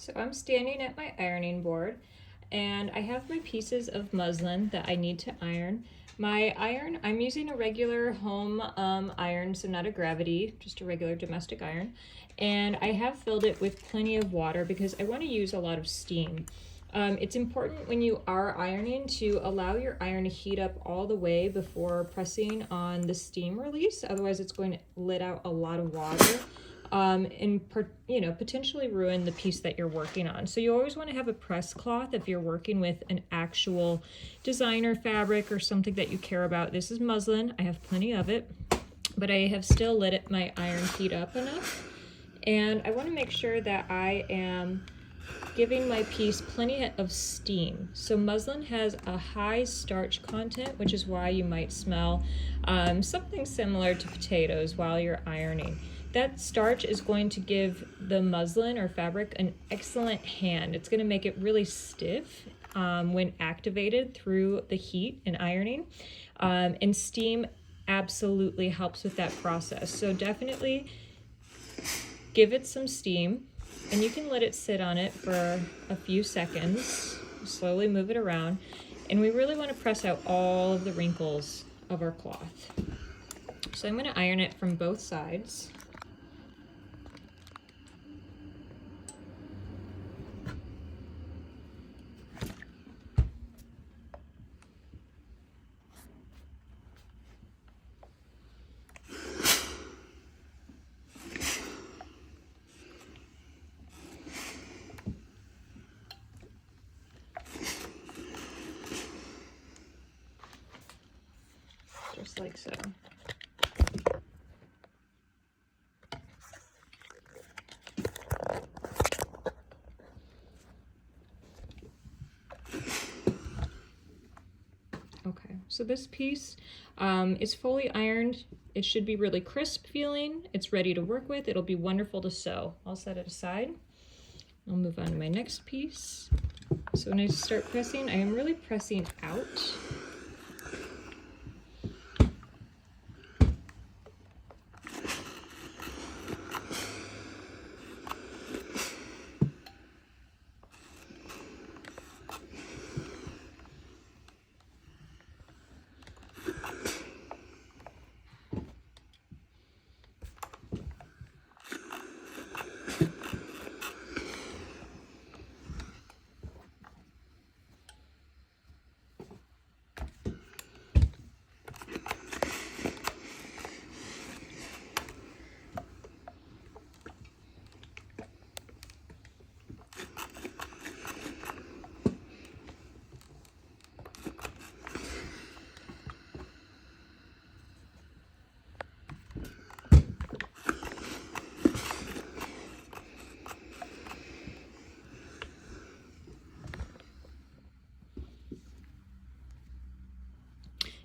So I'm standing at my ironing board and I have my pieces of muslin that I need to iron. My iron, I'm using a regular home iron, so not a gravity, just a regular domestic iron. And I have filled it with plenty of water because I want to use a lot of steam. It's important when you are ironing to allow your iron to heat up all the way before pressing on the steam release. Otherwise it's going to let out a lot of water. And potentially ruin the piece that you're working on. So you always want to have a press cloth if you're working with an actual designer fabric or something that you care about. This is muslin, I have plenty of it, but I have still let my iron heat up enough. And I want to make sure that I am giving my piece plenty of steam. So muslin has a high starch content, which is why you might smell something similar to potatoes while you're ironing. That starch is going to give the muslin or fabric an excellent hand. It's going to make it really stiff when activated through the heat and ironing. And steam absolutely helps with that process. So definitely give it some steam, and you can let it sit on it for a few seconds. Slowly move it around. And we really want to press out all of the wrinkles of our cloth. So I'm going to iron it from both sides. Just like so. Okay, so this piece is fully ironed. It should be really crisp feeling. It's ready to work with. It'll be wonderful to sew. I'll set it aside. I'll move on to my next piece. So when I start pressing, I am really pressing out.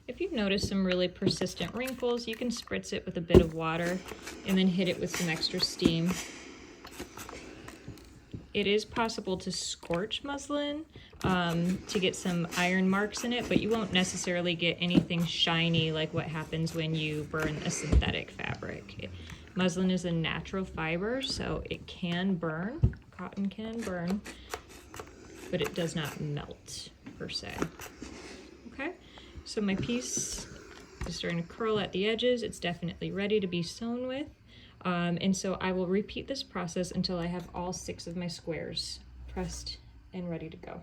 If you've noticed some really persistent wrinkles, you can spritz it with a bit of water and then hit it with some extra steam. It is possible to scorch muslin to get some iron marks in it, but you won't necessarily get anything shiny like what happens when you burn a synthetic fabric. Muslin is a natural fiber, so it can burn. Cotton can burn, but it does not melt per se. Okay, so my piece is starting to curl at the edges. It's definitely ready to be sewn with. And so I will repeat this process until I have all 6 of my squares pressed and ready to go.